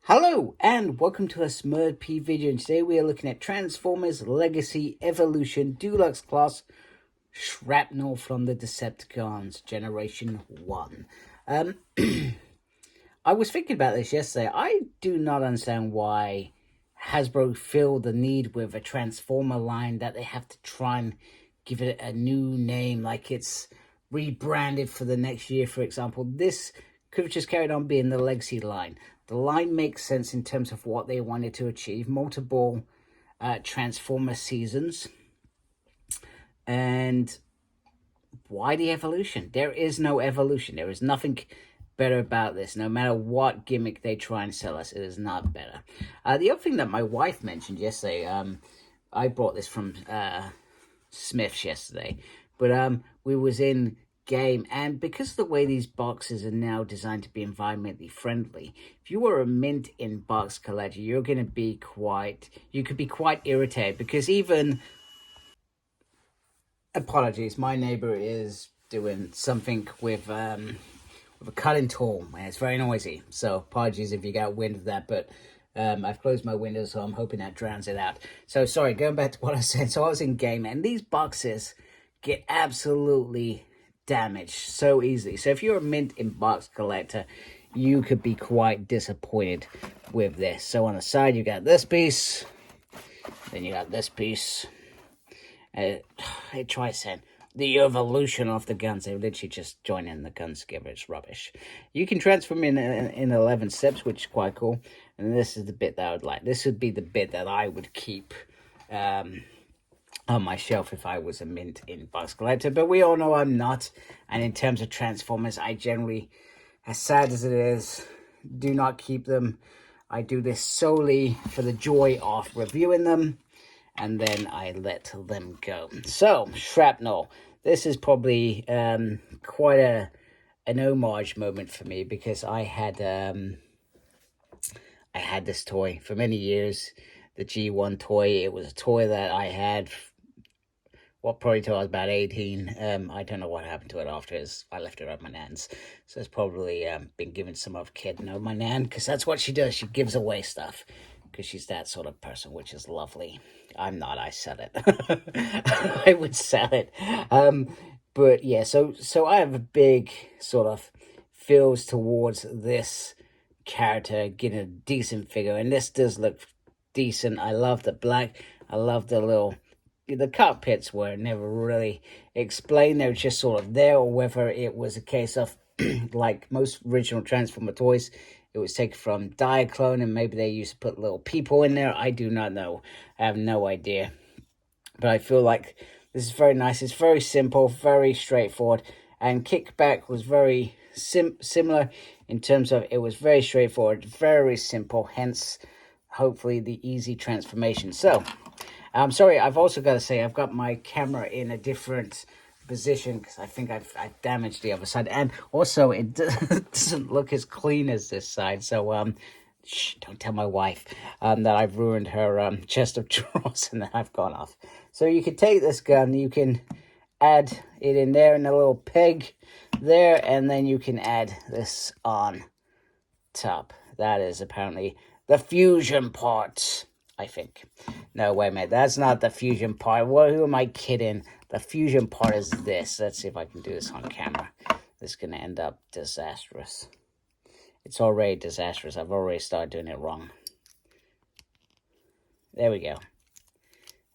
Hello and welcome to a Smurd P video, and today we are looking at Transformers Legacy Evolution Deluxe Class Shrapnel from the Decepticons Generation 1. I was thinking about this yesterday. I do not understand why Hasbro feel the need with a Transformer line that they have to try and give it a new name, like it's rebranded for the next year, for example. This could have just carried on being the Legacy line. The line makes sense in terms of what they wanted to achieve. Multiple Transformer seasons. And why the evolution? There is no evolution. There is nothing better about this. No matter what gimmick they try and sell us, it is not better. The other thing that my wife mentioned yesterday, I brought this from Smith's yesterday, but we was in game, and because of the way these boxes are now designed to be environmentally friendly, if you were a mint in box collector, you could be quite irritated, because even, apologies, my neighbor is doing something with a cutting tool and it's very noisy, so apologies if you got wind of that, but I've closed my windows, so I'm hoping that drowns it out. So sorry, going back to what I said. So I was in game, and these boxes get absolutely damaged so easily. So if you're a mint in box collector, you could be quite disappointed with this. So on the side, you got this piece, then you got this piece. Try saying the evolution of the guns. They literally just join in the guns together. It's rubbish. You can transform in 11 steps, which is quite cool. And this is the bit that I would like. This would be the bit that I would keep on my shelf if I was a mint in box collector, but we all know I'm not. And in terms of Transformers, I generally, as sad as it is, do not keep them. I do this solely for the joy of reviewing them, and then I let them go. So Shrapnel, this is probably quite an homage moment for me, because I had this toy for many years, the G1 toy. It was a toy that I had, probably till I was about 18. I don't know what happened to it after. I left it at my nan's. So it's probably been given to some other kid. No, my nan, because that's what she does. She gives away stuff, because she's that sort of person, which is lovely. I'm not. I sell it. I would sell it. But yeah, so I have a big sort of feels towards this character getting a decent figure, and this does look decent. I love the black. I love the cockpits were never really explained. They were just sort of there, or whether it was a case of like most original Transformer toys, it was taken from Diaclone, and maybe they used to put little people in there. I do not know. I have no idea. But I feel like this is very nice. It's very simple, very straightforward. And Kickback was very similar in terms of it was very straightforward, very simple, hence hopefully the easy transformation. So I'm sorry, I've also got to say I've got my camera in a different position, because I think I've damaged the other side, and also it doesn't look as clean as this side. So shh, don't tell my wife that I've ruined her chest of drawers and that I've gone off. So you can take this gun, you can add it in there in a little peg there, and then you can add this on top. That is apparently the fusion part, I think. No, wait a minute. That's not the fusion part. Who am I kidding? The fusion part is this. Let's see if I can do this on camera. This is going to end up disastrous. It's already disastrous. I've already started doing it wrong. There we go.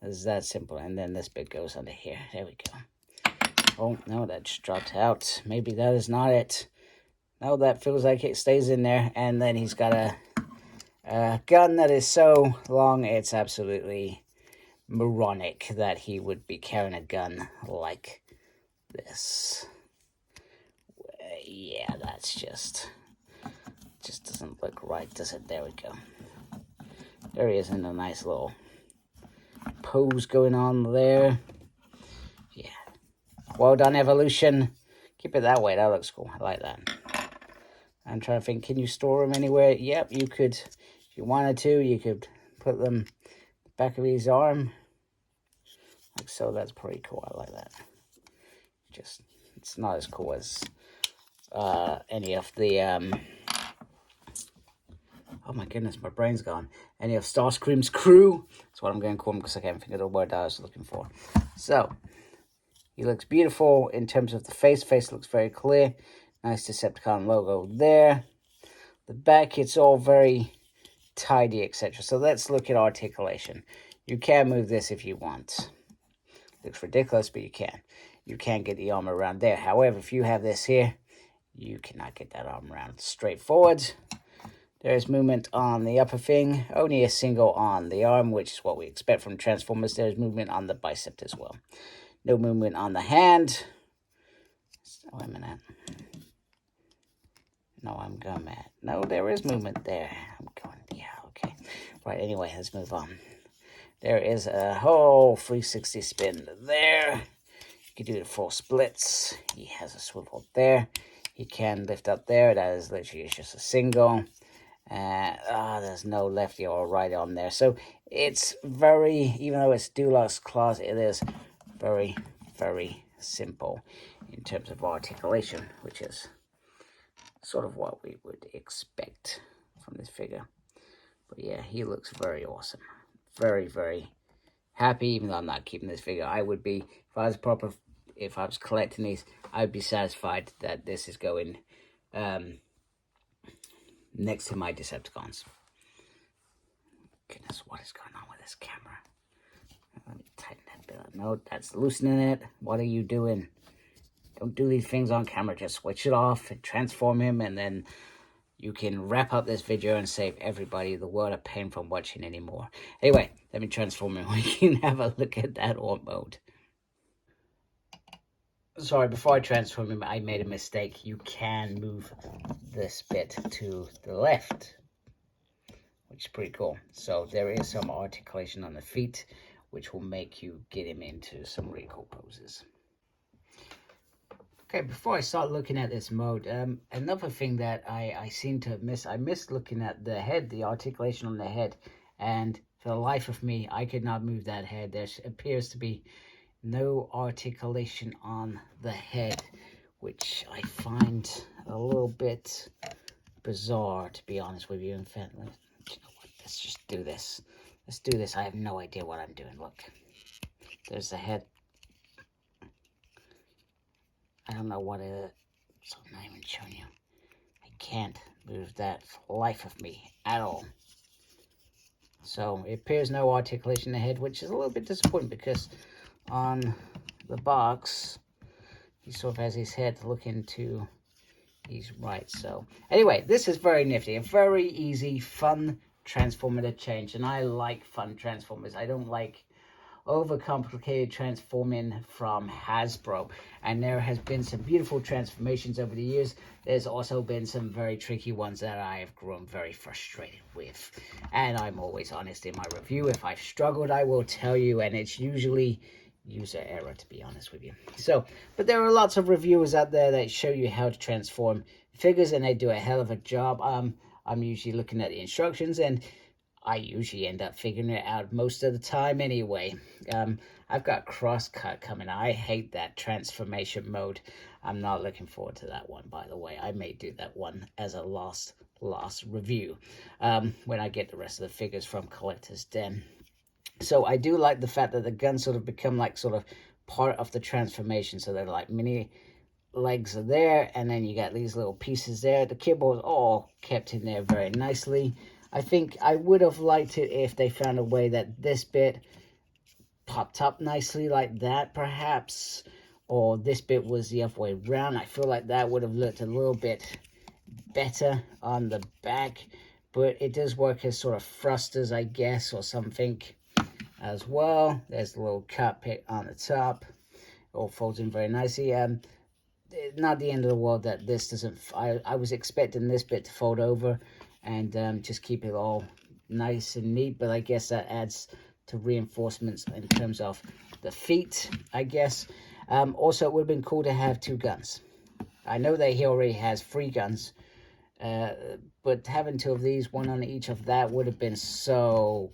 It's that simple. And then this bit goes under here. There we go. Oh, no, that just dropped out. Maybe that is not it. No, that feels like it stays in there. And then he's got a gun that is so long, it's absolutely moronic that he would be carrying a gun like this. Yeah, that's just doesn't look right, does it? There we go. There he is in a nice little pose going on there. Yeah. Well done, Evolution. Keep it that way. That looks cool. I like that. I'm trying to think, can you store them anywhere? Yep, you could. If you wanted to, you could put them back of his arm. Like so. That's pretty cool. I like that. Just, it's not as cool as any of the oh my goodness, my brain's gone. Any of Starscream's crew. That's what I'm going to call him because I can't think of the word I was looking for. So, he looks beautiful in terms of the face. Face looks very clear. Nice Decepticon logo there. The back, it's all very tidy, etc. So let's look at articulation. You can move this if you want. Looks ridiculous, but you can. You can get the arm around there. However, if you have this here, you cannot get that arm around. Straightforward. There's movement on the upper thing. Only a single on the arm, which is what we expect from Transformers. There's movement on the bicep as well. No movement on the hand. Wait a minute. No, I'm going mad. No, there is movement there. I'm going, yeah, okay. Right, anyway, let's move on. There is a whole 360 spin there. You can do the full splits. He has a swivel there. He can lift up there. That is literally just a single. There's no lefty or right on there. So it's very, even though it's Deluxe class, it is very, very simple in terms of articulation, which is sort of what we would expect from this figure. But yeah, he looks very awesome. Very, very happy, even though I'm not keeping this figure. I would be, if I was collecting these, I'd be satisfied that this is going next to my Decepticons. Goodness, what is going on with this camera? Let me tighten that bit up. No, that's loosening it. What are you doing? Don't do these things on camera. Just switch it off and transform him, and then you can wrap up this video and save everybody the world of pain from watching anymore. Anyway, let me transform him. We can have a look at that ARM mode. Sorry, before I transform him, I made a mistake. You can move this bit to the left, which is pretty cool. So there is some articulation on the feet, which will make you get him into some really cool poses. Okay, before I start looking at this mode, another thing that I seem to miss, I missed looking at the head, the articulation on the head, and for the life of me, I could not move that head. There appears to be no articulation on the head, which I find a little bit bizarre, to be honest with you. In fact, you know what, let's just do this. Let's do this. I have no idea what I'm doing. Look, there's the head. I don't know what it is, so I'm not even showing you. I can't move that for the life of me at all. So it appears no articulation in the head, which is a little bit disappointing because on the box, he sort of has his head looking to his right. So anyway, this is very nifty, a very easy, fun transformer to change. And I like fun transformers. I don't like overcomplicated transforming from Hasbro, and there has been some beautiful transformations over the years. There's also been some very tricky ones that I have grown very frustrated with, and I'm always honest in my review. If I've struggled, I will tell you, and it's usually user error, to be honest with you. So, but there are lots of reviewers out there that show you how to transform figures, and they do a hell of a job. I'm usually looking at the instructions, and I usually end up figuring it out most of the time anyway. I've got Crosscut coming. I hate that transformation mode. I'm not looking forward to that one, by the way. I may do that one as a last review when I get the rest of the figures from Collector's Den. So I do like the fact that the guns sort of become like sort of part of the transformation. So they're like mini legs are there, and then you got these little pieces there. The keyboard's all kept in there very nicely. I think I would have liked it if they found a way that this bit popped up nicely like that, perhaps, or this bit was the other way around. I feel like that would have looked a little bit better on the back, but it does work as sort of thrusters, I guess, or something as well. There's the little cockpit on the top. It all folds in very nicely. Not the end of the world that this doesn't. I was expecting this bit to fold over and just keep it all nice and neat, but I guess that adds to reinforcements in terms of the feet, I guess. Also, it would have been cool to have two guns. I know that he already has 3 guns, but having 2 of these, one on each of that, would have been so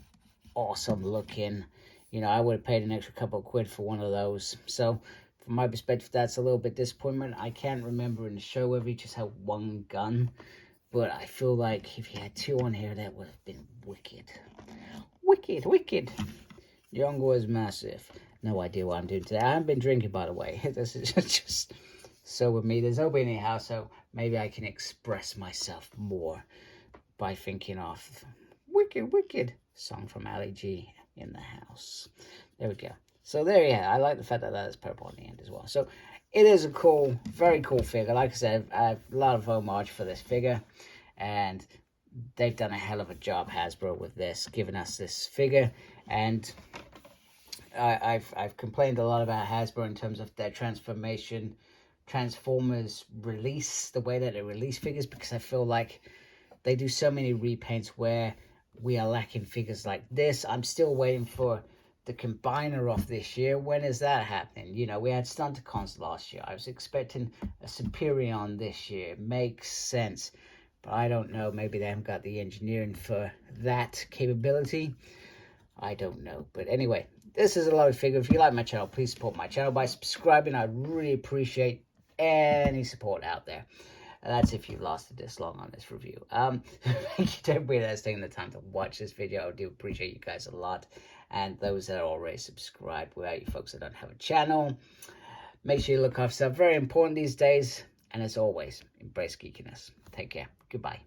awesome looking. You know, I would have paid an extra couple of quid for one of those. So from my perspective, that's a little bit disappointment. I can't remember in the show whether he just had 1 gun, But I feel like if you had 2 on here, that would have been wicked. Wicked, wicked. Jungle was massive. No idea what I'm doing today. I haven't been drinking, by the way. This is just so with me. There's nobody in the house, so maybe I can express myself more by thinking of wicked, wicked song from Ali G in the house. There we go. So there you have. I like the fact that that is purple on the end as well. So it is a cool, very cool figure. Like I said, I have a lot of homage for this figure, and they've done a hell of a job, Hasbro, with this, giving us this figure. And I've complained a lot about Hasbro in terms of their Transformers release, the way that they release figures, because I feel like they do so many repaints where we are lacking figures like this. I'm still waiting for the Combiner off this year. When is that happening? You know, we had Stunticons last year. I was expecting a Superion this year. Makes sense. But I don't know. Maybe they haven't got the engineering for that capability. I don't know. But anyway, this is a loaded figure. If you like my channel, please support my channel by subscribing. I really appreciate any support out there. That's if you've lasted this long on this review. Thank you to everybody that's taking the time to watch this video. I do appreciate you guys a lot. And those that are already subscribed, without you folks that don't have a channel, make sure you look after yourself. Very important these days. And as always, embrace geekiness. Take care. Goodbye.